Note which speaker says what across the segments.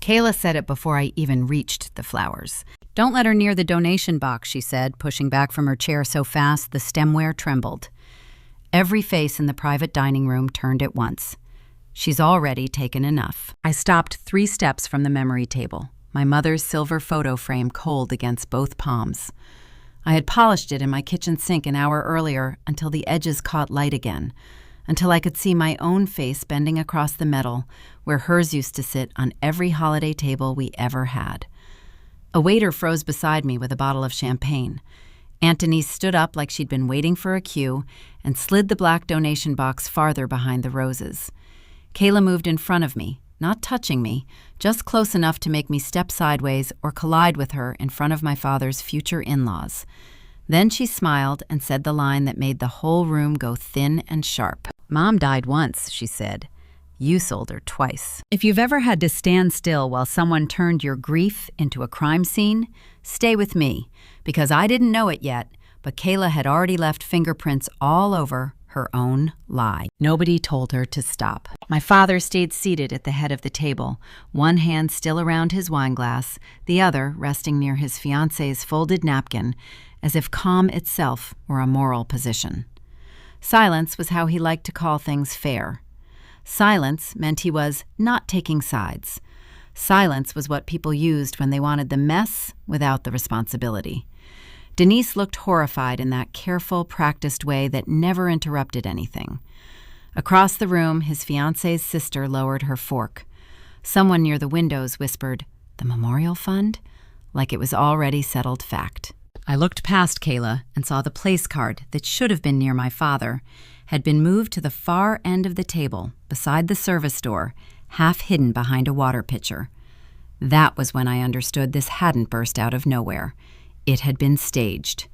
Speaker 1: Kayla said it before I even reached the flowers. "Don't let her near the donation box," she said, pushing back from her chair so fast the stemware trembled. Every face in the private dining room turned at once. She's already taken enough. I stopped 3 steps from the memory table, my mother's silver photo frame cold against both palms. I had polished it in my kitchen sink an hour earlier until the edges caught light again, until I could see my own face bending across the metal where hers used to sit on every holiday table we ever had. A waiter froze beside me with a bottle of champagne. Aunt Denise stood up like she'd been waiting for a cue and slid the black donation box farther behind the roses. Kayla moved in front of me, not touching me, just close enough to make me step sideways or collide with her in front of my father's future in-laws. Then she smiled and said the line that made the whole room go thin and sharp. "Mom died once," she said. "You sold her twice." If you've ever had to stand still while someone turned your grief into a crime scene, stay with me, because I didn't know it yet, but Kayla had already left fingerprints all over her own lie. Nobody told her to stop. My father stayed seated at the head of the table, one hand still around his wineglass, the other resting near his fiancée's folded napkin, as if calm itself were a moral position. Silence was how he liked to call things fair. Silence meant he was not taking sides. Silence was what people used when they wanted the mess without the responsibility. Denise looked horrified in that careful, practiced way that never interrupted anything. Across the room, his fiancée's sister lowered her fork. Someone near the windows whispered, "The memorial fund?" like it was already settled fact. I looked past Kayla and saw the place card that should have been near my father had been moved to the far end of the table, beside the service door, half hidden behind a water pitcher. That was when I understood this hadn't burst out of nowhere. It had been staged.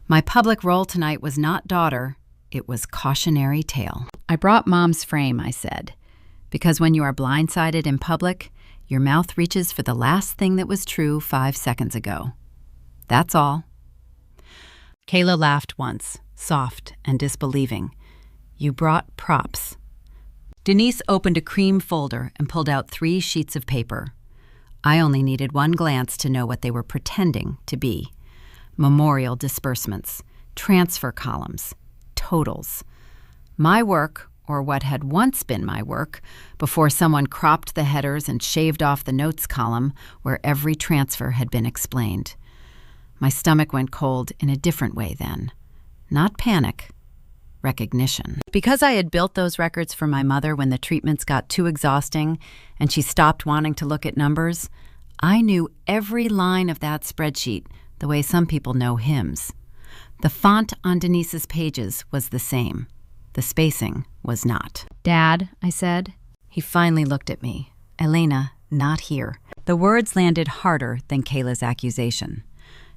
Speaker 1: My public role tonight was not daughter, it was cautionary tale. "I brought Mom's frame," I said, "because when you are blindsided in public, your mouth reaches for the last thing that was true 5 seconds ago. That's all." Kayla laughed once, soft and disbelieving. "You brought props." Denise opened a cream folder and pulled out 3 sheets of paper. I only needed one glance to know what they were pretending to be. Memorial disbursements, transfer columns, totals. My work, or what had once been my work, before someone cropped the headers and shaved off the notes column where every transfer had been explained. My stomach went cold in a different way then. Not panic, recognition. Because I had built those records for my mother when the treatments got too exhausting and she stopped wanting to look at numbers, I knew every line of that spreadsheet the way some people know hymns. The font on Denise's pages was the same. The spacing was not. "Dad," I said. He finally looked at me. "Elena, not here." The words landed harder than Kayla's accusation.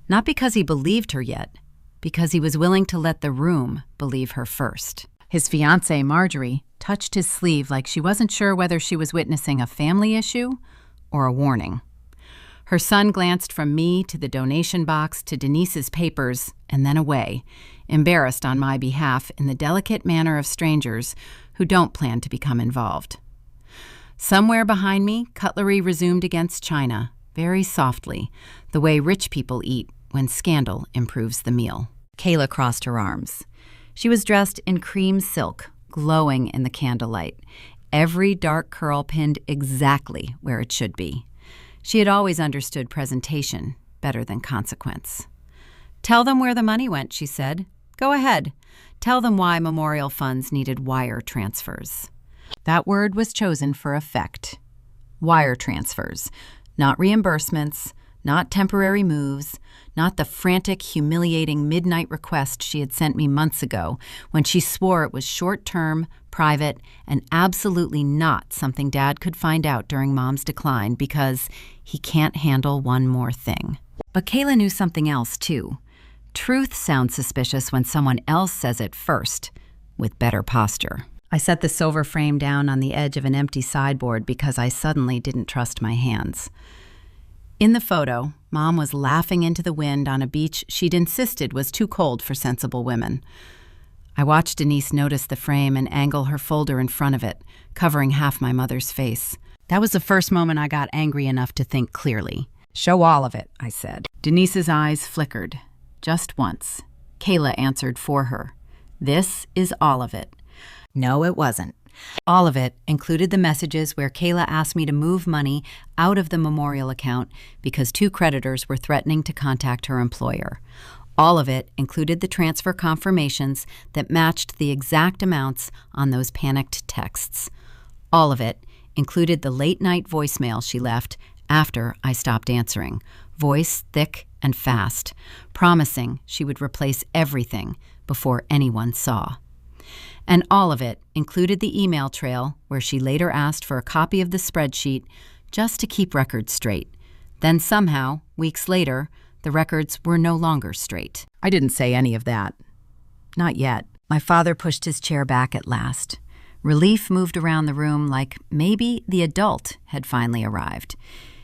Speaker 1: Not because he believed her yet, because he was willing to let the room believe her first. His fiancée, Marjorie, touched his sleeve like she wasn't sure whether she was witnessing a family issue or a warning. Her son glanced from me to the donation box to Denise's papers and then away, embarrassed on my behalf in the delicate manner of strangers who don't plan to become involved. Somewhere behind me, cutlery resumed against china, very softly, the way rich people eat when scandal improves the meal. Kayla crossed her arms. She was dressed in cream silk, glowing in the candlelight, every dark curl pinned exactly where it should be. She had always understood presentation better than consequence. "Tell them where the money went," she said. "Go ahead. Tell them why memorial funds needed wire transfers." That word was chosen for effect. Wire transfers, not reimbursements, not temporary moves, not the frantic, humiliating midnight request she had sent me months ago when she swore it was short-term, private, and absolutely not something Dad could find out during Mom's decline because he can't handle one more thing. But Kayla knew something else, too. Truth sounds suspicious when someone else says it first, with better posture. I set the silver frame down on the edge of an empty sideboard because I suddenly didn't trust my hands. In the photo, Mom was laughing into the wind on a beach she'd insisted was too cold for sensible women. I watched Denise notice the frame and angle her folder in front of it, covering half my mother's face. That was the first moment I got angry enough to think clearly. "Show all of it," I said. Denise's eyes flickered. Just once. Kayla answered for her. "This is all of it." No, it wasn't. All of it included the messages where Kayla asked me to move money out of the memorial account because 2 creditors were threatening to contact her employer. All of it included the transfer confirmations that matched the exact amounts on those panicked texts. All of it included the late-night voicemail she left after I stopped answering, voice thick and fast, promising she would replace everything before anyone saw. And all of it included the email trail where she later asked for a copy of the spreadsheet just to keep records straight. Then somehow, weeks later, the records were no longer straight. I didn't say any of that. Not yet. My father pushed his chair back at last. Relief moved around the room like maybe the adult had finally arrived.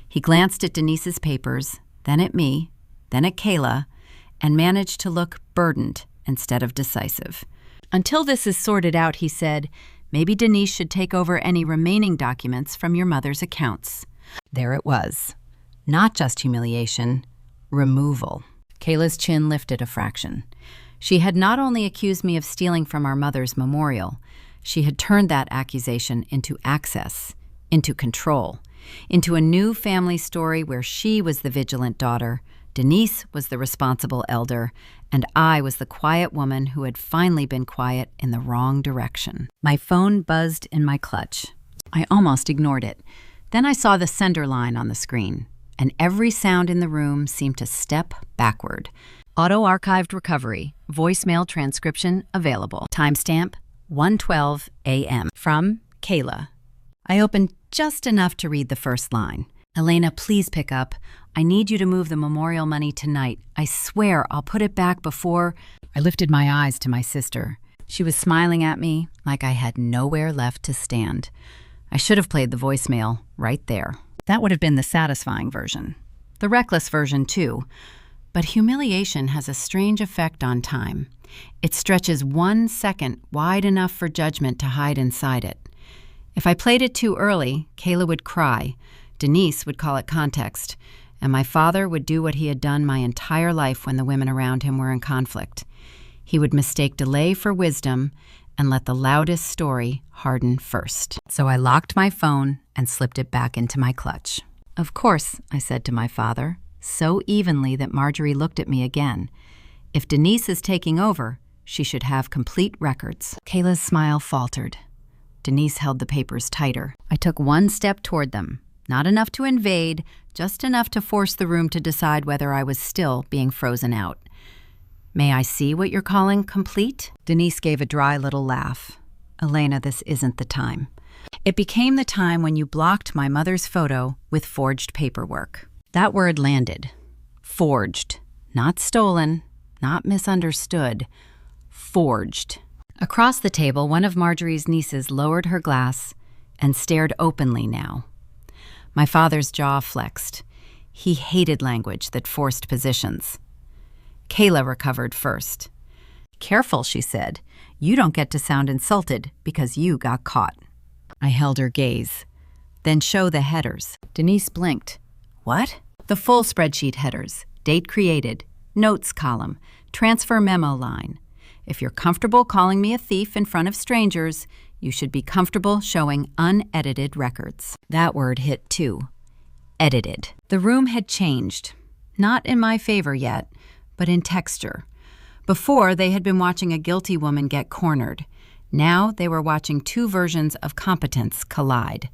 Speaker 1: He glanced at Denise's papers, then at me, then at Kayla, and managed to look burdened instead of decisive. "Until this is sorted out," he said, "maybe Denise should take over any remaining documents from your mother's accounts." There it was. Not just humiliation, removal. Kayla's chin lifted a fraction. She had not only accused me of stealing from our mother's memorial, she had turned that accusation into access, into control, into a new family story where she was the vigilant daughter, Denise was the responsible elder, and I was the quiet woman who had finally been quiet in the wrong direction. My phone buzzed in my clutch. I almost ignored it. Then I saw the sender line on the screen, and every sound in the room seemed to step backward. Auto-archived recovery, voicemail transcription available. Timestamp 1:12 a.m. From Kayla. I opened just enough to read the first line. "Elena, please pick up. I need you to move the memorial money tonight. I swear I'll put it back before—" I lifted my eyes to my sister. She was smiling at me like I had nowhere left to stand. I should have played the voicemail right there. That would have been the satisfying version. The reckless version, too. But humiliation has a strange effect on time. It stretches 1 second wide enough for judgment to hide inside it. If I played it too early, Kayla would cry. Denise would call it context, and my father would do what he had done my entire life when the women around him were in conflict. He would mistake delay for wisdom and let the loudest story harden first. So I locked my phone and slipped it back into my clutch. "Of course," I said to my father, so evenly that Marjorie looked at me again. "If Denise is taking over, she should have complete records." Kayla's smile faltered. Denise held the papers tighter. I took 1 step toward them. Not enough to invade, just enough to force the room to decide whether I was still being frozen out. "May I see what you're calling complete?" Denise gave a dry little laugh. "Elena, this isn't the time. It became the time when you blocked my mother's photo with forged paperwork." That word landed. Forged. Not stolen, not misunderstood. Forged. Across the table, one of Marjorie's nieces lowered her glass and stared openly now. My father's jaw flexed. He hated language that forced positions. Kayla recovered first. "Careful," she said. "You don't get to sound insulted because you got caught." I held her gaze. "Then show the headers." Denise blinked. "What?" "The full spreadsheet headers. Date created. Notes column. Transfer memo line. If you're comfortable calling me a thief in front of strangers, you should be comfortable showing unedited records." That word hit too. Edited. The room had changed. Not in my favor yet, but in texture. Before, they had been watching a guilty woman get cornered. Now they were watching 2 versions of competence collide.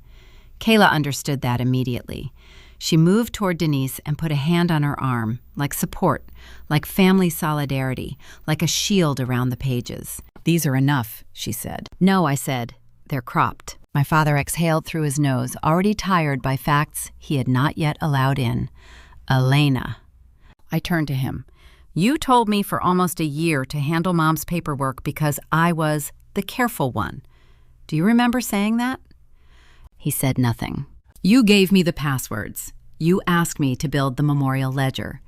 Speaker 1: Kayla understood that immediately. She moved toward Denise and put a hand on her arm, like support, like family solidarity, like a shield around the pages. "These are enough," she said. "No," I said. "They're cropped." My father exhaled through his nose, already tired by facts he had not yet allowed in. "Elena." I turned to him. "You told me for almost a year to handle Mom's paperwork because I was the careful one. Do you remember saying that?" He said nothing. "You gave me the passwords. You asked me to build the memorial ledger.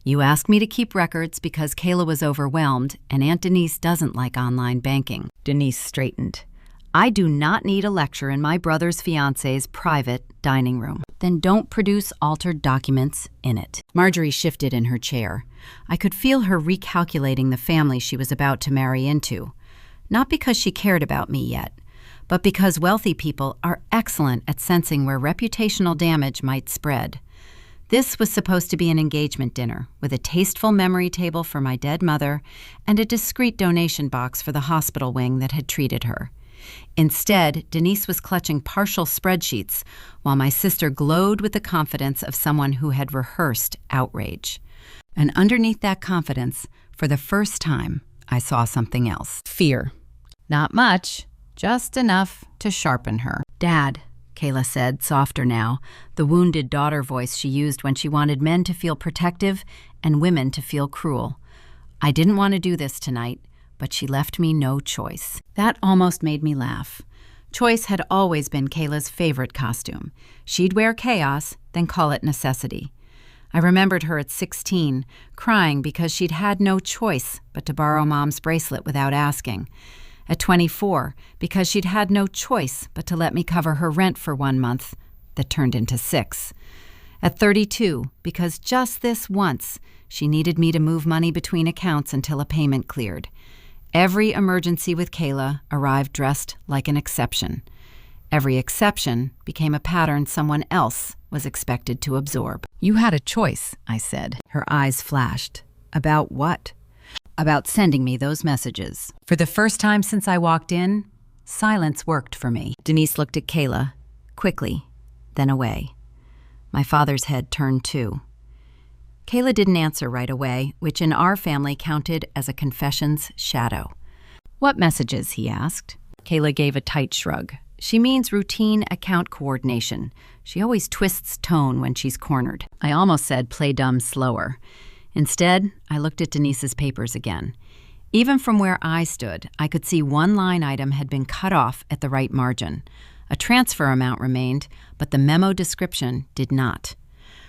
Speaker 1: You asked me to keep records because Kayla was overwhelmed and Aunt Denise doesn't like online banking." Denise straightened. I do not need a lecture in my brother's fiancé's private dining room. Then don't produce altered documents in it. Marjorie shifted in her chair. I could feel her recalculating the family she was about to marry into. Not because she cared about me yet, but because wealthy people are excellent at sensing where reputational damage might spread. This was supposed to be an engagement dinner with a tasteful memory table for my dead mother and a discreet donation box for the hospital wing that had treated her. Instead, Denise was clutching partial spreadsheets while my sister glowed with the confidence of someone who had rehearsed outrage. And underneath that confidence, for the first time, I saw something else. Fear. Not much, just enough to sharpen her. "Dad," Kayla said, softer now, the wounded daughter voice she used when she wanted men to feel protective and women to feel cruel. "I didn't want to do this tonight, but she left me no choice." That almost made me laugh. Choice had always been Kayla's favorite costume. She'd wear chaos, then call it necessity. I remembered her at 16, crying because she'd had no choice but to borrow Mom's bracelet without asking. At 24, because she'd had no choice but to let me cover her rent for 1 month that turned into 6. At 32, because just this once, she needed me to move money between accounts until a payment cleared. Every emergency with Kayla arrived dressed like an exception. Every exception became a pattern someone else was expected to absorb. "You had a choice," I said. Her eyes flashed. "About what?" "About sending me those messages." For the first time since I walked in, silence worked for me. Denise looked at Kayla, quickly, then away. My father's head turned too. Kayla didn't answer right away, which in our family counted as a confession's shadow. "What messages?" he asked. Kayla gave a tight shrug. "She means routine account coordination. She always twists tone when she's cornered." I almost said play dumb slower. Instead, I looked at Denise's papers again. Even from where I stood, I could see one line item had been cut off at the right margin. A transfer amount remained, but the memo description did not.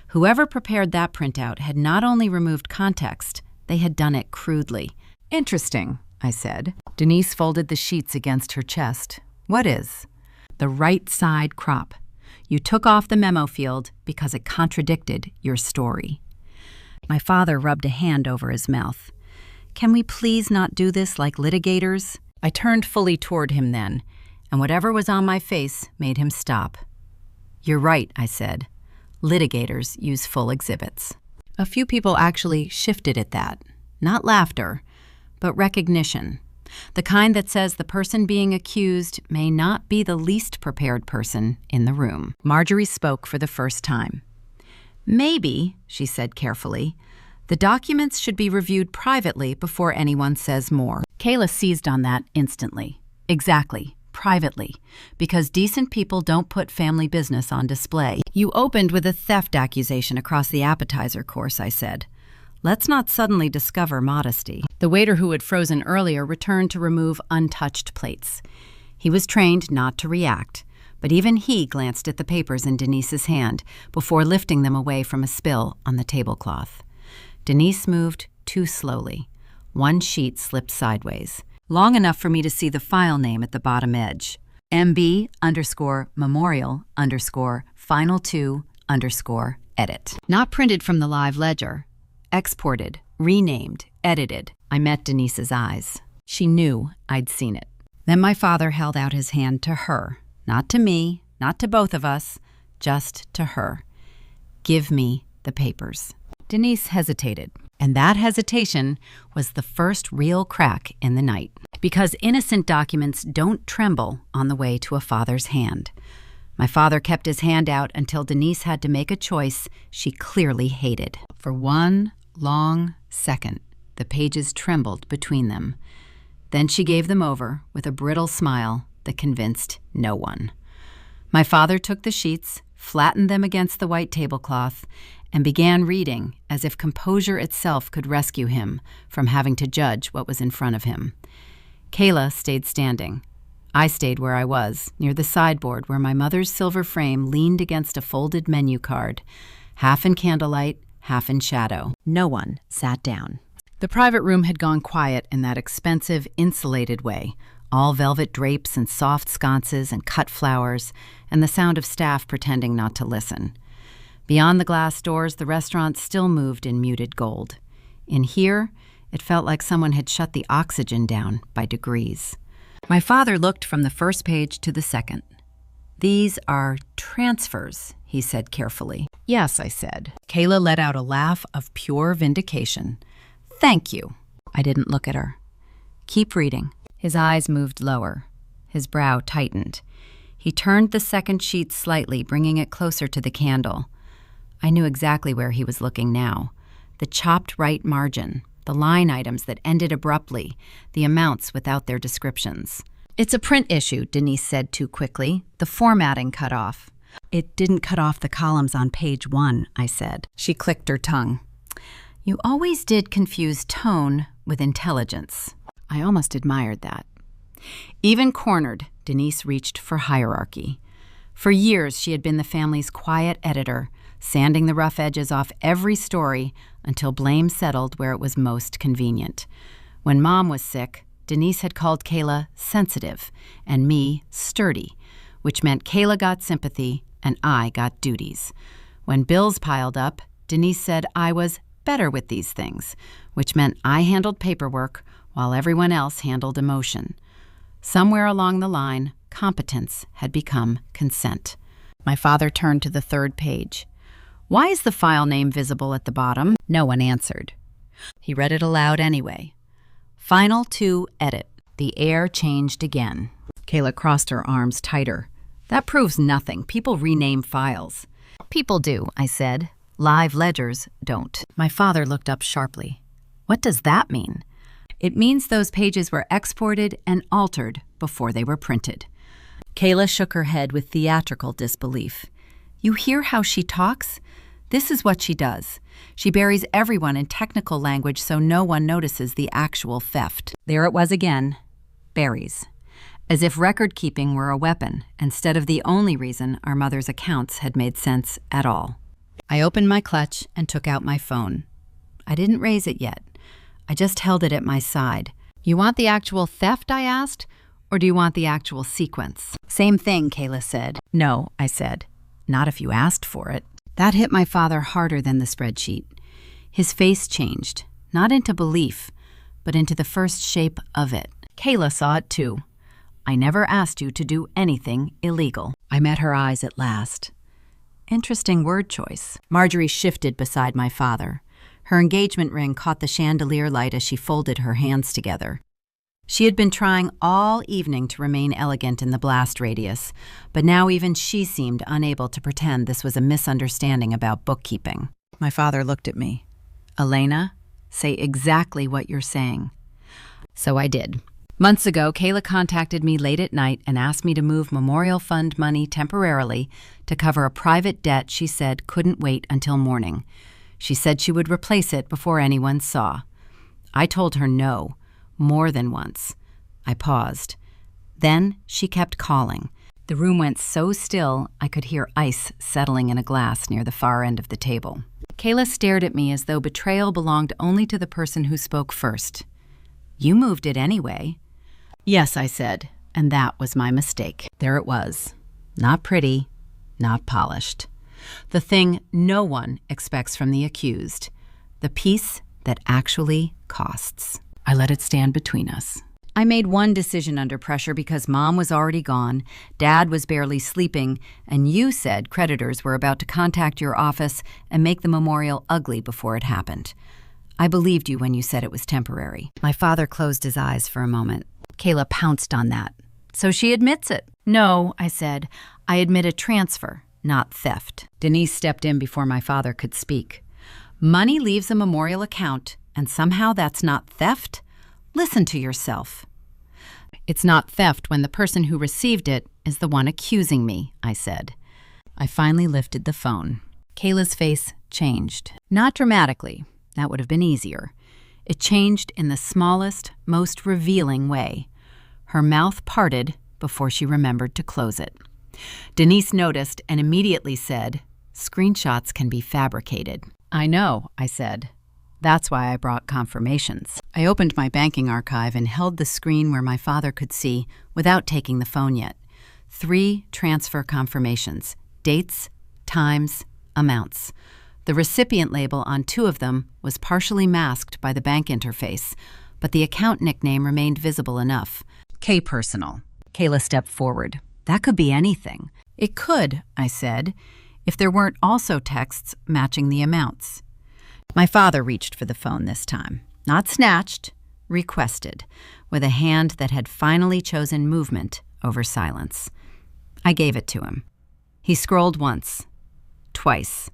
Speaker 1: Whoever prepared that printout had not only removed context, they had done it crudely. "Interesting," I said. Denise folded the sheets against her chest. "What is?" "The right side crop. You took off the memo field because it contradicted your story." My father rubbed a hand over his mouth. "Can we please not do this like litigators?" I turned fully toward him then, and whatever was on my face made him stop. "You're right," I said. "Litigators use full exhibits." A few people actually shifted at that. Not laughter, but recognition. The kind that says the person being accused may not be the least prepared person in the room. Marjorie spoke for the first time. "Maybe," she said carefully, "the documents should be reviewed privately before anyone says more." Kayla seized on that instantly. "Exactly, privately, because decent people don't put family business on display." "You opened with a theft accusation across the appetizer course," I said. "Let's not suddenly discover modesty." The waiter who had frozen earlier returned to remove untouched plates. He was trained not to react, but even he glanced at the papers in Denise's hand before lifting them away from a spill on the tablecloth. Denise moved too slowly. One sheet slipped sideways, long enough for me to see the file name at the bottom edge. MB_memorial_final2_edit. Not printed from the live ledger. Exported, renamed, edited. I met Denise's eyes. She knew I'd seen it. Then my father held out his hand to her. Not to me, not to both of us, just to her. "Give me the papers." Denise hesitated, and that hesitation was the first real crack in the night. Because innocent documents don't tremble on the way to a father's hand. My father kept his hand out until Denise had to make a choice she clearly hated. For one long second, the pages trembled between them. Then she gave them over with a brittle smile that convinced no one. My father took the sheets, flattened them against the white tablecloth, and began reading as if composure itself could rescue him from having to judge what was in front of him. Kayla stayed standing. I stayed where I was, near the sideboard where my mother's silver frame leaned against a folded menu card, half in candlelight, half in shadow. No one sat down. The private room had gone quiet in that expensive, insulated way. all velvet drapes and soft sconces and cut flowers, and the sound of staff pretending not to listen. Beyond the glass doors, the restaurant still moved in muted gold. In here, it felt like someone had shut the oxygen down by degrees. My father looked from the first page to the second. "These are transfers," he said carefully. "Yes," I said. Kayla let out a laugh of pure vindication. "Thank you." I didn't look at her. "Keep reading." His eyes moved lower. His brow tightened. He turned the second sheet slightly, bringing it closer to the candle. I knew exactly where he was looking now. The chopped right margin, the line items that ended abruptly, the amounts without their descriptions. "It's a print issue," Denise said too quickly. "The formatting cut off." "It didn't cut off the columns on page 1, I said. She clicked her tongue. "You always did confuse tone with intelligence." I almost admired that. Even cornered, Denise reached for hierarchy. For years, she had been the family's quiet editor, sanding the rough edges off every story until blame settled where it was most convenient. When Mom was sick, Denise had called Kayla sensitive and me sturdy, which meant Kayla got sympathy and I got duties. When bills piled up, Denise said I was better with these things, which meant I handled paperwork while everyone else handled emotion. Somewhere along the line, competence had become consent. My father turned to the third page. "Why is the file name visible at the bottom?" No one answered. He read it aloud anyway. "Final to edit." The air changed again. Kayla crossed her arms tighter. "That proves nothing. People rename files." "People do," I said. "Live ledgers don't." My father looked up sharply. "What does that mean?" "It means those pages were exported and altered before they were printed." Kayla shook her head with theatrical disbelief. "You hear how she talks? This is what she does. She buries everyone in technical language so no one notices the actual theft." There it was again. Berries. As if record-keeping were a weapon, instead of the only reason our mother's accounts had made sense at all. I opened my clutch and took out my phone. I didn't raise it yet. I just held it at my side. "You want the actual theft?" I asked. "Or do you want the actual sequence?" "Same thing," Kayla said. "No," I said. "Not if you asked for it." That hit my father harder than the spreadsheet. His face changed, not into belief, but into the first shape of it. Kayla saw it too. "I never asked you to do anything illegal." I met her eyes at last. Interesting word choice. Marjorie shifted beside my father. Her engagement ring caught the chandelier light as she folded her hands together. She had been trying all evening to remain elegant in the blast radius, but now even she seemed unable to pretend this was a misunderstanding about bookkeeping. My father looked at me. "Elena, say exactly what you're saying." So I did. Months ago, Kayla contacted me late at night and asked me to move Memorial Fund money temporarily to cover a private debt she said couldn't wait until morning. She said she would replace it before anyone saw. I told her no, more than once. I paused. Then she kept calling. The room went so still I could hear ice settling in a glass near the far end of the table. Kayla stared at me as though betrayal belonged only to the person who spoke first. "You moved it anyway." "Yes," I said, and that was my mistake. There it was. Not pretty, not polished. The thing no one expects from the accused. The piece that actually costs. I let it stand between us. I made one decision under pressure because Mom was already gone, Dad was barely sleeping, and you said creditors were about to contact your office and make the memorial ugly before it happened. I believed you when you said it was temporary. My father closed his eyes for a moment. Kayla pounced on that. "So she admits it." "No," I said. "I admit a transfer, not theft." Denise stepped in before my father could speak. "Money leaves a memorial account, and somehow that's not theft? Listen to yourself." "It's not theft when the person who received it is the one accusing me," I said. I finally lifted the phone. Kayla's face changed. Not dramatically. That would have been easier. It changed in the smallest, most revealing way. Her mouth parted before she remembered to close it. Denise noticed and immediately said, "Screenshots can be fabricated." "I know," I said. That's why I brought confirmations. I opened my banking archive and held the screen where my father could see without taking the phone yet. 3 transfer confirmations: dates, times, amounts. The recipient label on 2 of them was partially masked by the bank interface, but the account nickname remained visible enough. K Personal. Kayla stepped forward. That could be anything. It could, I said, if there weren't also texts matching the amounts. My father reached for the phone this time. Not snatched, requested, with a hand that had finally chosen movement over silence. I gave it to him. He scrolled once, twice.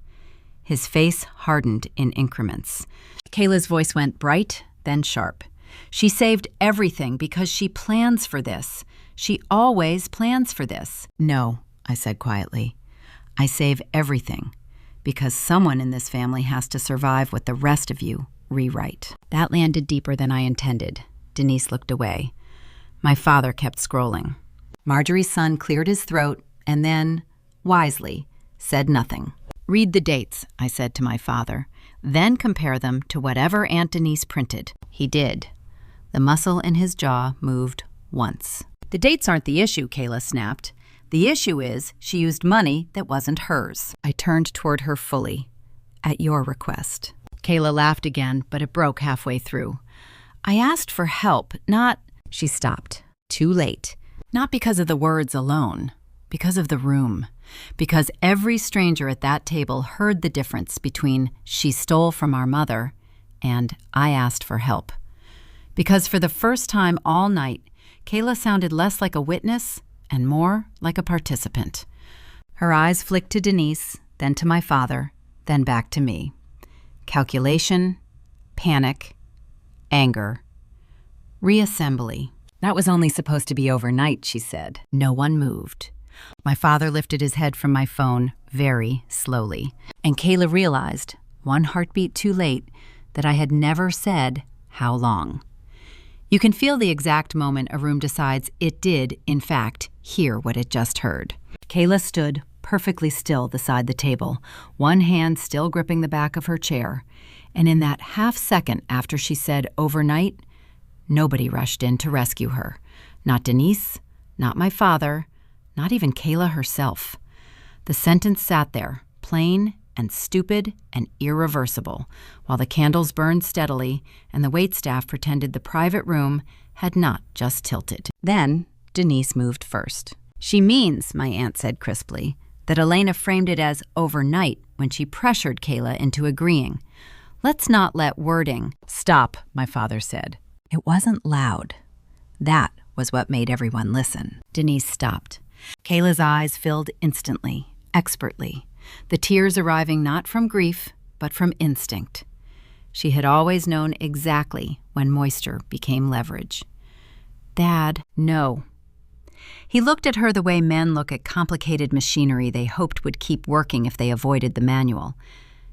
Speaker 1: His face hardened in increments. Kayla's voice went bright, then sharp. She saved everything because she plans for this. She always plans for this. No, I said quietly. I save everything because someone in this family has to survive what the rest of you rewrite. That landed deeper than I intended. Denise looked away. My father kept scrolling. Marjorie's son cleared his throat and then, wisely, said nothing. Read the dates, I said to my father. Then compare them to whatever Aunt Denise printed. He did. The muscle in his jaw moved once. The dates aren't the issue, Kayla snapped. The issue is she used money that wasn't hers. I turned toward her fully. At your request. Kayla laughed again, but it broke halfway through. I asked for help, not... She stopped. Too late. Not because of the words alone. Because of the room. Because every stranger at that table heard the difference between she stole from our mother and I asked for help. Because for the first time all night, Kayla sounded less like a witness and more like a participant. Her eyes flicked to Denise, then to my father, then back to me. Calculation, panic, anger, reassembly. That was only supposed to be overnight, she said. No one moved. My father lifted his head from my phone very slowly, and Kayla realized, one heartbeat too late, that I had never said how long. You can feel the exact moment a room decides it did, in fact, hear what it just heard. Kayla stood perfectly still beside the table, one hand still gripping the back of her chair, and in that half second after she said overnight, nobody rushed in to rescue her. Not Denise, not my father, not even Kayla herself. The sentence sat there, plain and stupid and irreversible, while the candles burned steadily and the waitstaff pretended the private room had not just tilted. Then Denise moved first. She means, my aunt said crisply, that Elena framed it as overnight when she pressured Kayla into agreeing. Let's not let wording... Stop, my father said. It wasn't loud. That was what made everyone listen. Denise stopped. Kayla's eyes filled instantly, expertly, the tears arriving not from grief, but from instinct. She had always known exactly when moisture became leverage. Dad, no. He looked at her the way men look at complicated machinery they hoped would keep working if they avoided the manual.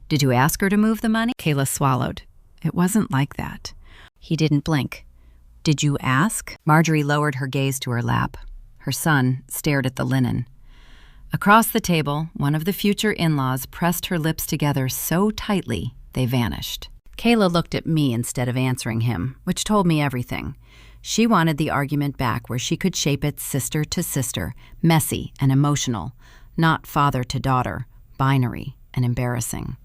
Speaker 1: Did you ask her to move the money? Kayla swallowed. It wasn't like that. He didn't blink. Did you ask? Marjorie lowered her gaze to her lap. Her son stared at the linen. Across the table, one of the future in-laws pressed her lips together so tightly they vanished. Kayla looked at me instead of answering him, which told me everything. She wanted the argument back where she could shape it sister to sister, messy and emotional, not father to daughter, binary and embarrassing.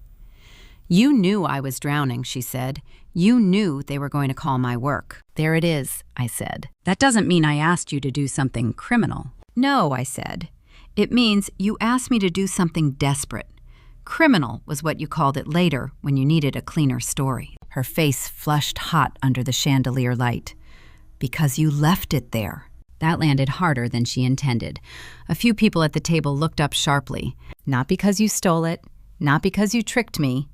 Speaker 1: You knew I was drowning, she said. You knew they were going to call my work. There it is, I said. That doesn't mean I asked you to do something criminal. No, I said. It means you asked me to do something desperate. Criminal was what you called it later when you needed a cleaner story. Her face flushed hot under the chandelier light. Because you left it there. That landed harder than she intended. A few people at the table looked up sharply. Not because you stole it, not because you tricked me,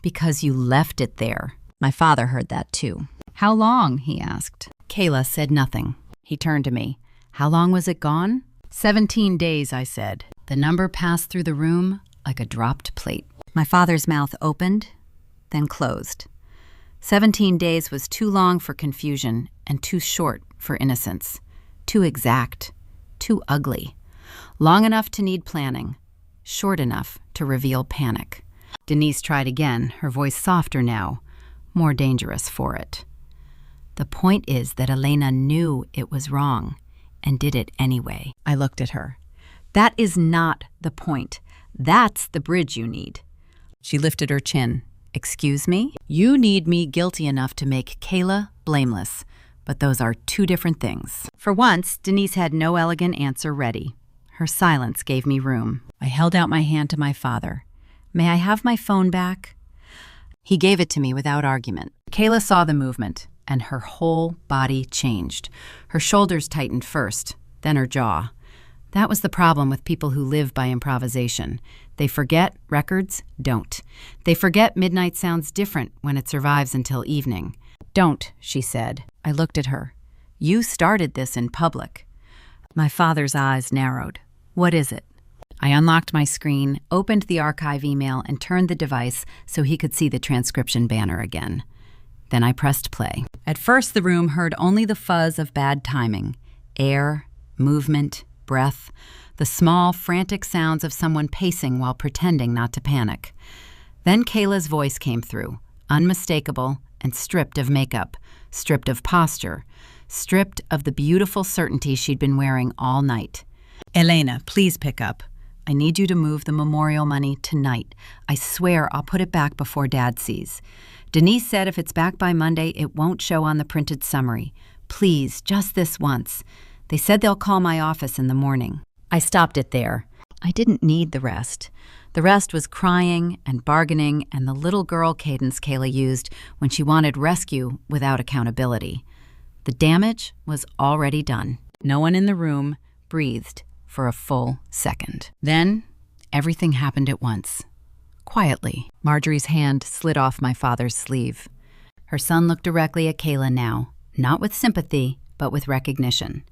Speaker 1: because you left it there. My father heard that too. How long? He asked. Kayla said nothing. He turned to me. How long was it gone? 17 days, I said. The number passed through the room like a dropped plate. My father's mouth opened, then closed. 17 days was too long for confusion and too short for innocence. Too exact, too ugly. Long enough to need planning, short enough to reveal panic. Denise tried again, her voice softer now. more dangerous for it. The point is that Elena knew it was wrong and did it anyway. I looked at her. That is not the point. That's the bridge you need. She lifted her chin. Excuse me? You need me guilty enough to make Kayla blameless, but those are two different things. For once, Denise had no elegant answer ready. Her silence gave me room. I held out my hand to my father. May I have my phone back? He gave it to me without argument. Kayla saw the movement, and her whole body changed. Her shoulders tightened first, then her jaw. That was the problem with people who live by improvisation. They forget records don't. They forget midnight sounds different when it survives until evening. Don't, she said. I looked at her. You started this in public. My father's eyes narrowed. What is it? I unlocked my screen, opened the archive email, and turned the device so he could see the transcription banner again. Then I pressed play. At first, the room heard only the fuzz of bad timing. Air, movement, breath, the small, frantic sounds of someone pacing while pretending not to panic. Then Kayla's voice came through, unmistakable and stripped of makeup, stripped of posture, stripped of the beautiful certainty she'd been wearing all night. Elena, please pick up. I need you to move the memorial money tonight. I swear I'll put it back before Dad sees. Denise said if it's back by Monday, it won't show on the printed summary. Please, just this once. They said they'll call my office in the morning. I stopped it there. I didn't need the rest. The rest was crying and bargaining and the little girl cadence Kayla used when she wanted rescue without accountability. The damage was already done. No one in the room breathed for a full second. Then, everything happened at once. Quietly, Marjorie's hand slid off my father's sleeve. Her son looked directly at Kayla now, not with sympathy, but with recognition.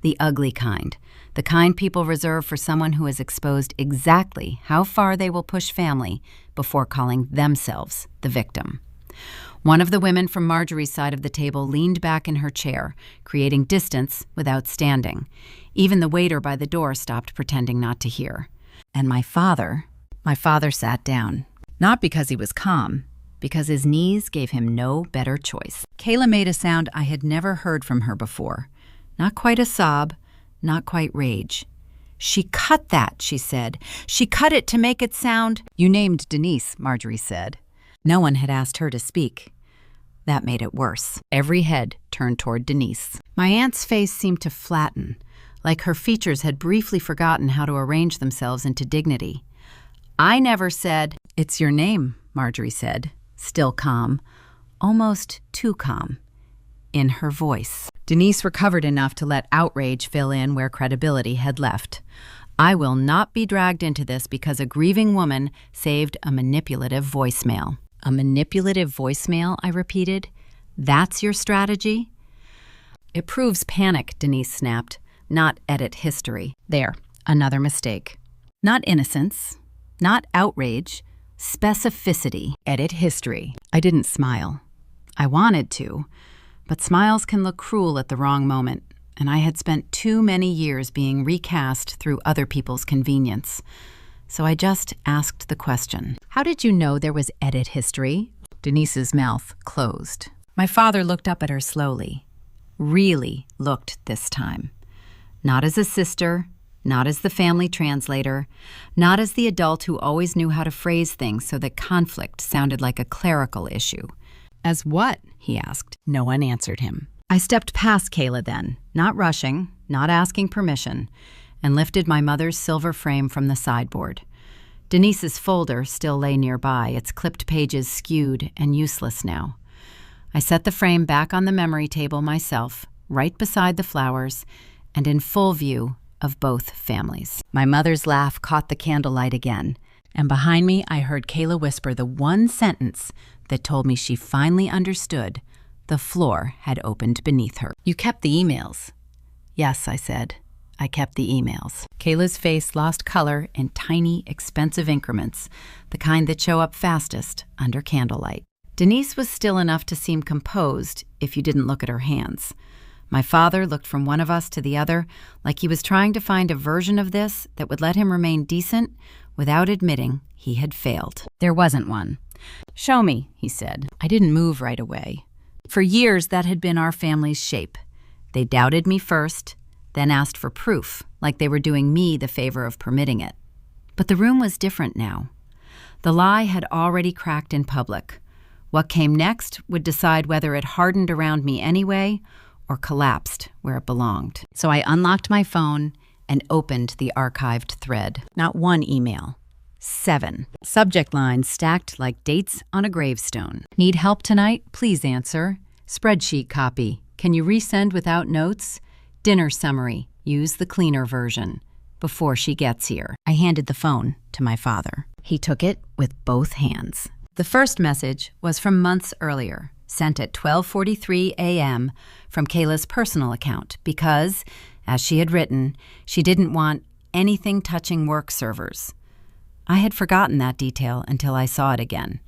Speaker 1: The ugly kind, the kind people reserve for someone who has exposed exactly how far they will push family before calling themselves the victim. One of the women from Marjorie's side of the table leaned back in her chair, creating distance without standing. Even the waiter by the door stopped pretending not to hear. And my father sat down. Not because he was calm, because his knees gave him no better choice. Kayla made a sound I had never heard from her before. Not quite a sob, not quite rage. She cut that, she said. She cut it to make it sound... You named Denise, Marjorie said. No one had asked her to speak. That made it worse. Every head turned toward Denise. My aunt's face seemed to flatten, like her features had briefly forgotten how to arrange themselves into dignity. I never said... It's your name, Marjorie said, still calm, almost too calm, in her voice. Denise recovered enough to let outrage fill in where credibility had left. I will not be dragged into this because a grieving woman saved a manipulative voicemail. A manipulative voicemail, I repeated. That's your strategy? It proves panic, Denise snapped, not edit history. There, another mistake. Not innocence, not outrage, specificity. Edit history. I didn't smile. I wanted to. But smiles can look cruel at the wrong moment, and I had spent too many years being recast through other people's convenience. So I just asked the question. How did you know there was edit history? Denise's mouth closed. My father looked up at her slowly. Really looked this time. Not as a sister, not as the family translator, not as the adult who always knew how to phrase things so that conflict sounded like a clerical issue. As what? He asked. No one answered him. I stepped past Kayla then, not rushing, not asking permission, and lifted my mother's silver frame from the sideboard. Denise's folder still lay nearby, its clipped pages skewed and useless now. I set the frame back on the memory table myself, right beside the flowers, and in full view of both families. My mother's laugh caught the candlelight again, and behind me I heard Kayla whisper the one sentence that told me she finally understood the floor had opened beneath her. You kept the emails. Yes, I said. I kept the emails. Kayla's face lost color in tiny, expensive increments, the kind that show up fastest under candlelight. Denise was still enough to seem composed if you didn't look at her hands. My father looked from one of us to the other like he was trying to find a version of this that would let him remain decent without admitting he had failed. There wasn't one. "Show me," he said. I didn't move right away. For years, that had been our family's shape. They doubted me first, then asked for proof, like they were doing me the favor of permitting it. But the room was different now. The lie had already cracked in public. What came next would decide whether it hardened around me anyway or collapsed where it belonged. So I unlocked my phone and opened the archived thread. Not one email. 7. Subject lines stacked like dates on a gravestone. Need help tonight? Please answer. Spreadsheet copy. Can you resend without notes? Dinner summary. Use the cleaner version. Before she gets here. I handed the phone to my father. He took it with both hands. The first message was from months earlier, sent at 12:43 a.m. from Kayla's personal account because, as she had written, she didn't want anything touching work servers. I had forgotten that detail until I saw it again.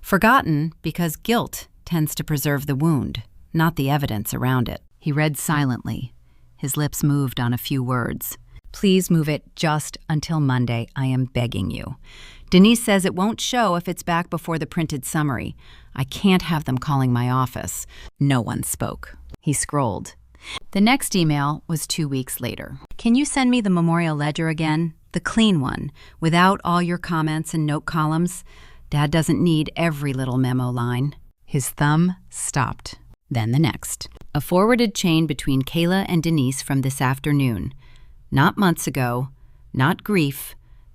Speaker 1: Forgotten because guilt tends to preserve the wound, not the evidence around it. He read silently. His lips moved on a few words. Please move it just until Monday, I am begging you. Denise says it won't show if it's back before the printed summary. I can't have them calling my office. No one spoke. He scrolled. The next email was 2 weeks later. Can you send me the memorial ledger again? The clean one, without all your comments and note columns? Dad doesn't need every little memo line. His thumb stopped. Then the next. A forwarded chain between Kayla and Denise from this afternoon. Not months ago, not grief,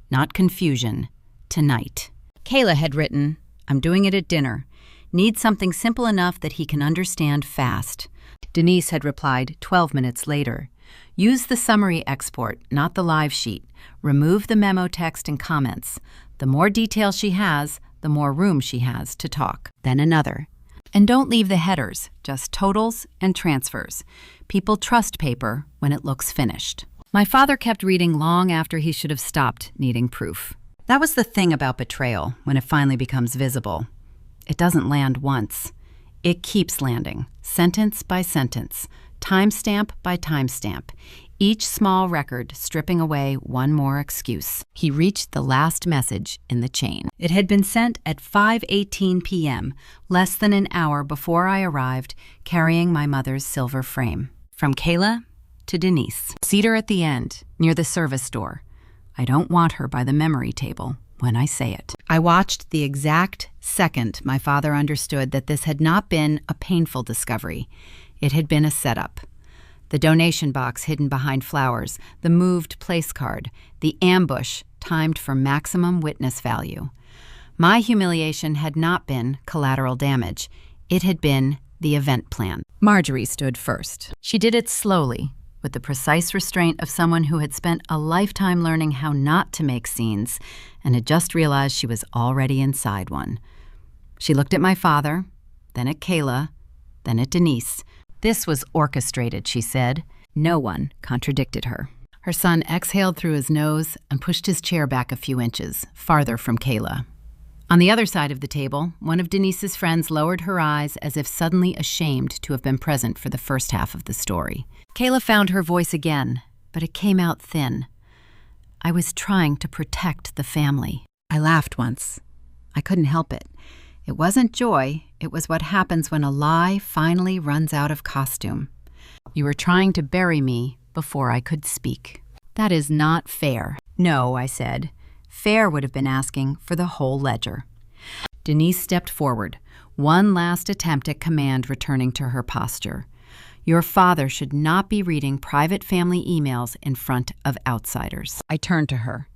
Speaker 1: not confusion. Tonight. Kayla had written, I'm doing it at dinner. Need something simple enough that he can understand fast. Denise had replied 12 minutes later. Use the summary export, not the live sheet. Remove the memo text and comments. The more detail she has, the more room she has to talk. Then another. And don't leave the headers, just totals and transfers. People trust paper when it looks finished. My father kept reading long after he should have stopped needing proof. That was the thing about betrayal when it finally becomes visible. It doesn't land once. It keeps landing, sentence by sentence, timestamp by timestamp, each small record stripping away one more excuse. He reached the last message in the chain. It had been sent at 5:18 p.m., less than an hour before I arrived, carrying my mother's silver frame. From Kayla to Denise. Cedar at the end, near the service door. I don't want her by the memory table when I say it. I watched the exact second my father understood that this had not been a painful discovery. It had been a setup. The donation box hidden behind flowers, the moved place card, the ambush timed for maximum witness value. My humiliation had not been collateral damage. It had been the event plan. Marjorie stood first. She did it slowly, with the precise restraint of someone who had spent a lifetime learning how not to make scenes and had just realized she was already inside one. She looked at my father, then at Kayla, then at Denise. This was orchestrated, she said. No one contradicted her. Her son exhaled through his nose and pushed his chair back a few inches, farther from Kayla. On the other side of the table, one of Denise's friends lowered her eyes as if suddenly ashamed to have been present for the first half of the story. Kayla found her voice again, but it came out thin. I was trying to protect the family. I laughed once. I couldn't help it. It wasn't joy. It was what happens when a lie finally runs out of costume. You were trying to bury me before I could speak. That is not fair. No, I said. Fair would have been asking for the whole ledger. Denise stepped forward, one last attempt at command returning to her posture. Your father should not be reading private family emails in front of outsiders. I turned to her.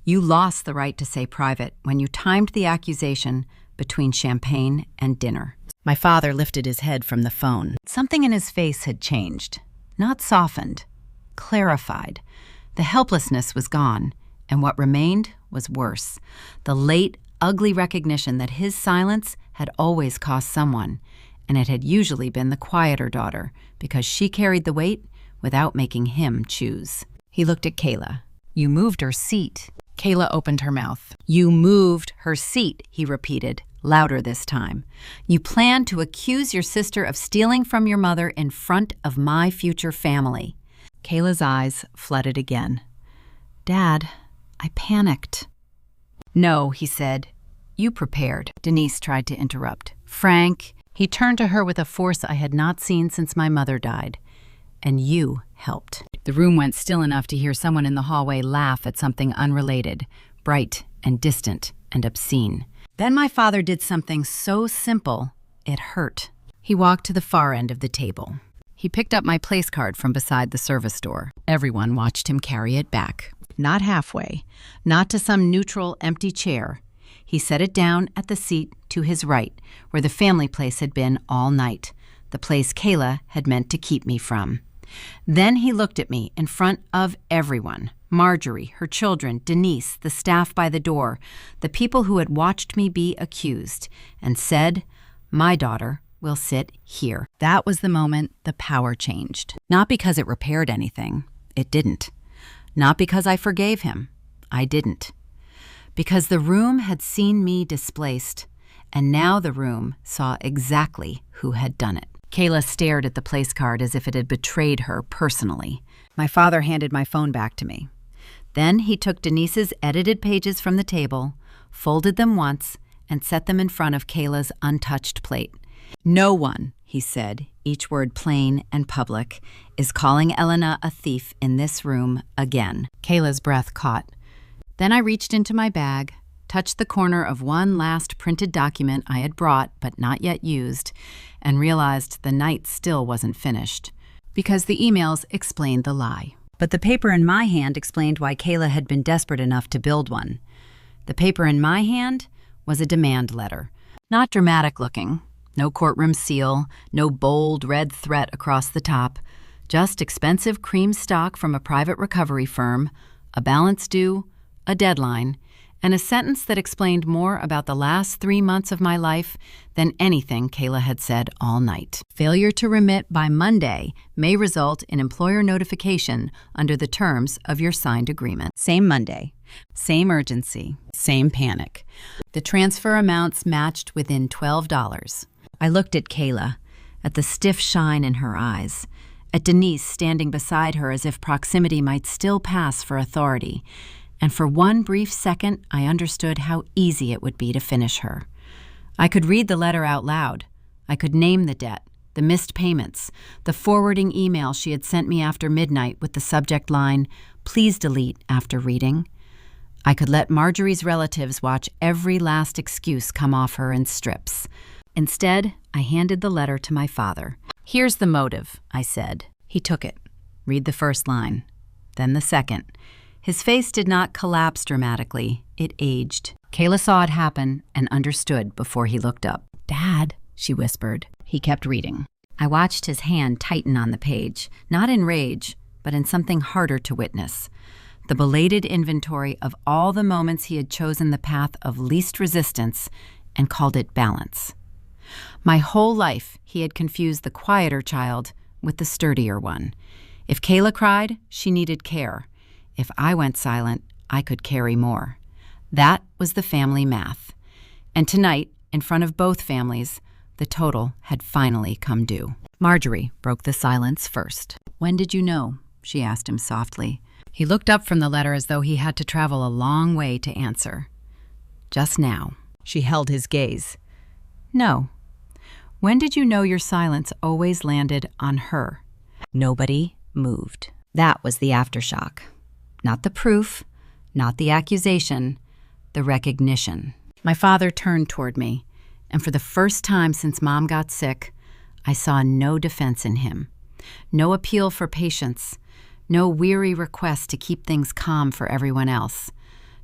Speaker 1: You lost the right to say private when you timed the accusation between champagne and dinner. My father lifted his head from the phone. Something in his face had changed, not softened, clarified. The helplessness was gone, and what remained was worse. The late, ugly recognition that his silence had always cost someone, and it had usually been the quieter daughter, because she carried the weight without making him choose. He looked at Kayla. You moved her seat. Kayla opened her mouth. You moved her seat, he repeated, louder this time. You planned to accuse your sister of stealing from your mother in front of my future family. Kayla's eyes flooded again. Dad, I panicked. No, he said. You prepared, Denise tried to interrupt. Frank, he turned to her with a force I had not seen since my mother died. And you helped. The room went still enough to hear someone in the hallway laugh at something unrelated, bright and distant and obscene. Then my father did something so simple, it hurt. He walked to the far end of the table. He picked up my place card from beside the service door. Everyone watched him carry it back. Not halfway, not to some neutral, empty chair. He set it down at the seat to his right, where the family place had been all night, the place Kayla had meant to keep me from. Then he looked at me in front of everyone, Marjorie, her children, Denise, the staff by the door, the people who had watched me be accused, and said, "My daughter will sit here." That was the moment the power changed. Not because it repaired anything. It didn't. Not because I forgave him. I didn't. Because the room had seen me displaced, and now the room saw exactly who had done it. Kayla stared at the place card as if it had betrayed her personally. My father handed my phone back to me. Then he took Denise's edited pages from the table, folded them once, and set them in front of Kayla's untouched plate. "No one," he said, each word plain and public, "is calling Elena a thief in this room again." Kayla's breath caught. Then I reached into my bag, touched the corner of one last printed document I had brought but not yet used, and realized the night still wasn't finished, because the emails explained the lie. But the paper in my hand explained why Kayla had been desperate enough to build one. The paper in my hand was a demand letter. Not dramatic looking, no courtroom seal, no bold red threat across the top, just expensive cream stock from a private recovery firm, a balance due, a deadline, and a sentence that explained more about the last 3 months of my life than anything Kayla had said all night. Failure to remit by Monday may result in employer notification under the terms of your signed agreement. Same Monday, same urgency, same panic. The transfer amounts matched within $12. I looked at Kayla, at the stiff shine in her eyes, at Denise standing beside her as if proximity might still pass for authority, and for one brief second I understood how easy it would be to finish her. I could read the letter out loud. I could name the debt, the missed payments, the forwarding email she had sent me after midnight with the subject line, "Please delete after reading." I could let Marjorie's relatives watch every last excuse come off her in strips. Instead, I handed the letter to my father. "Here's the motive," I said. He took it. Read the first line, then the second. His face did not collapse dramatically. It aged. Kayla saw it happen and understood before he looked up. "Dad," she whispered. He kept reading. I watched his hand tighten on the page, not in rage, but in something harder to witness. The belated inventory of all the moments he had chosen the path of least resistance and called it balance. My whole life, he had confused the quieter child with the sturdier one. If Kayla cried, she needed care. If I went silent, I could carry more. That was the family math. And tonight, in front of both families, the total had finally come due. Marjorie broke the silence first. "When did you know?" she asked him softly. He looked up from the letter as though he had to travel a long way to answer. "Just now." She held his gaze. "No. When did you know your silence always landed on her?" Nobody moved. That was the aftershock. Not the proof, not the accusation, the recognition. My father turned toward me, and for the first time since Mom got sick, I saw no defense in him. No appeal for patience, no weary request to keep things calm for everyone else.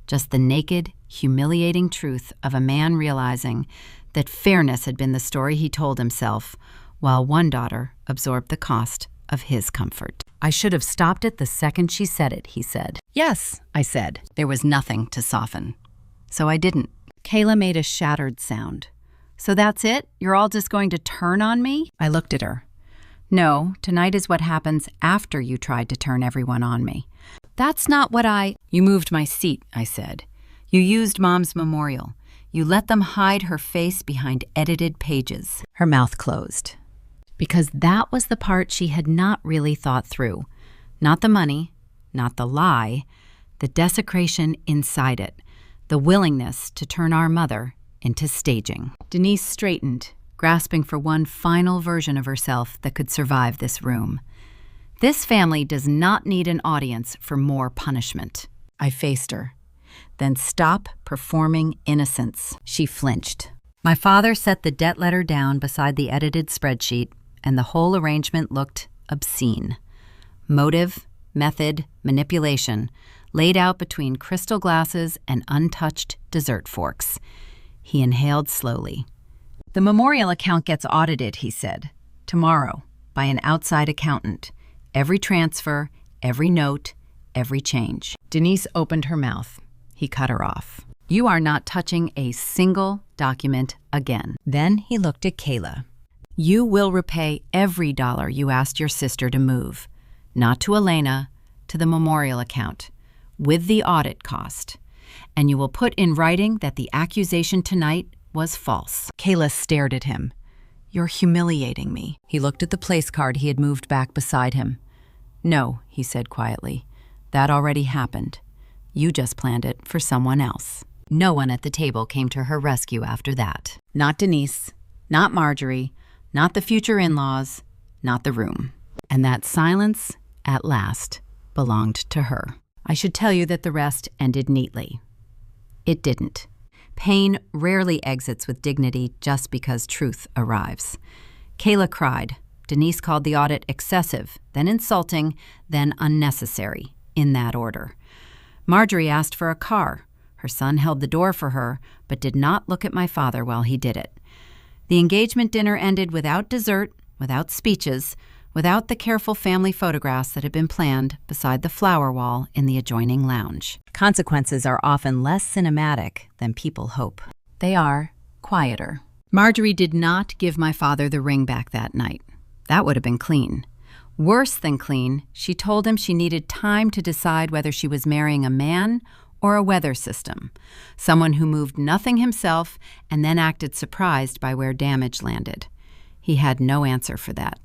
Speaker 1: Just the naked, humiliating truth of a man realizing that fairness had been the story he told himself, while one daughter absorbed the cost of his comfort. "I should have stopped it the second she said it," he said. "Yes," I said. There was nothing to soften. So I didn't. Kayla made a shattered sound. "So that's it? You're all just going to turn on me?" I looked at her. "No, tonight is what happens after you tried to turn everyone on me." "That's not what I—" "You moved my seat," I said. "You used Mom's memorial. You let them hide her face behind edited pages." Her mouth closed. Because that was the part she had not really thought through. Not the money, not the lie, the desecration inside it, the willingness to turn our mother into staging. Denise straightened, grasping for one final version of herself that could survive this room. This family does not need an audience for more punishment. I faced her. Then stop performing innocence. She flinched. My father set the debt letter down beside the edited spreadsheet, and the whole arrangement looked obscene. Motive, method, manipulation, laid out between crystal glasses and untouched dessert forks. He inhaled slowly. The memorial account gets audited, he said, tomorrow, by an outside accountant. Every transfer, every note, every change. Denise opened her mouth. He cut her off. You are not touching a single document again. Then he looked at Kayla. You will repay every dollar you asked your sister to move, not to Elena, to the memorial account, with the audit cost. And you will put in writing that the accusation tonight was false. Kayla stared at him. You're humiliating me. He looked at the place card he had moved back beside him. No, he said quietly. That already happened. You just planned it for someone else. No one at the table came to her rescue after that. Not Denise, not Marjorie, not the future in-laws, not the room. And that silence, at last, belonged to her. I should tell you that the rest ended neatly. It didn't. Pain rarely exits with dignity just because truth arrives. Kayla cried. Denise called the audit excessive, then insulting, then unnecessary, in that order. Marjorie asked for a car. Her son held the door for her, but did not look at my father while he did it. The engagement dinner ended without dessert, without speeches, without the careful family photographs that had been planned beside the flower wall in the adjoining lounge. Consequences are often less cinematic than people hope. They are quieter. Marjorie did not give my father the ring back that night. That would have been clean. Worse than clean, she told him she needed time to decide whether she was marrying a man or a weather system, someone who moved nothing himself and then acted surprised by where damage landed. He had no answer for that.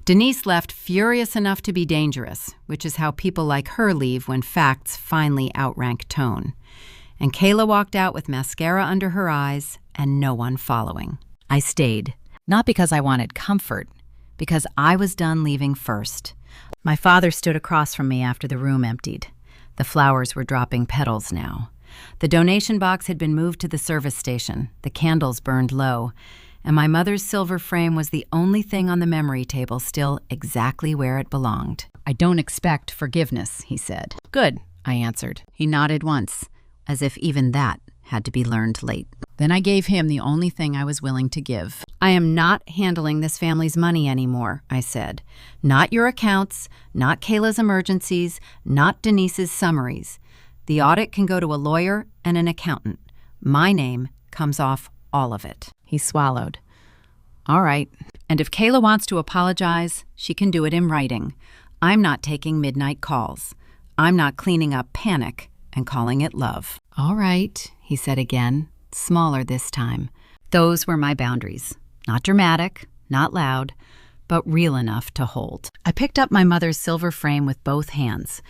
Speaker 1: Denise left furious enough to be dangerous, which is how people like her leave when facts finally outrank tone. And Kayla walked out with mascara under her eyes and no one following. I stayed, not because I wanted comfort, because I was done leaving first. My father stood across from me after the room emptied. The flowers were dropping petals now. The donation box had been moved to the service station. The candles burned low, and my mother's silver frame was the only thing on the memory table still exactly where it belonged. I don't expect forgiveness, he said. Good, I answered. He nodded once, as if even that had to be learned late. Then I gave him the only thing I was willing to give. I am not handling this family's money anymore, I said. Not your accounts, not Kayla's emergencies, not Denise's summaries. The audit can go to a lawyer and an accountant. My name comes off all of it. He swallowed. All right. And if Kayla wants to apologize, she can do it in writing. I'm not taking midnight calls. I'm not cleaning up panic and calling it love. All right, he said again, smaller this time. Those were my boundaries. Not dramatic, not loud, but real enough to hold. I picked up my mother's silver frame with both hands.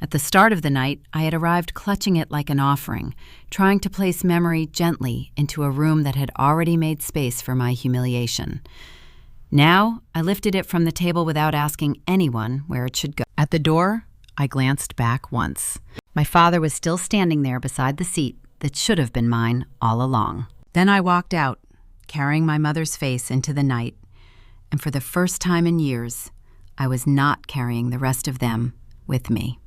Speaker 1: At the start of the night, I had arrived clutching it like an offering, trying to place memory gently into a room that had already made space for my humiliation. Now, I lifted it from the table without asking anyone where it should go. At the door, I glanced back once. My father was still standing there beside the seat that should have been mine all along. Then I walked out, carrying my mother's face into the night, and for the first time in years, I was not carrying the rest of them with me.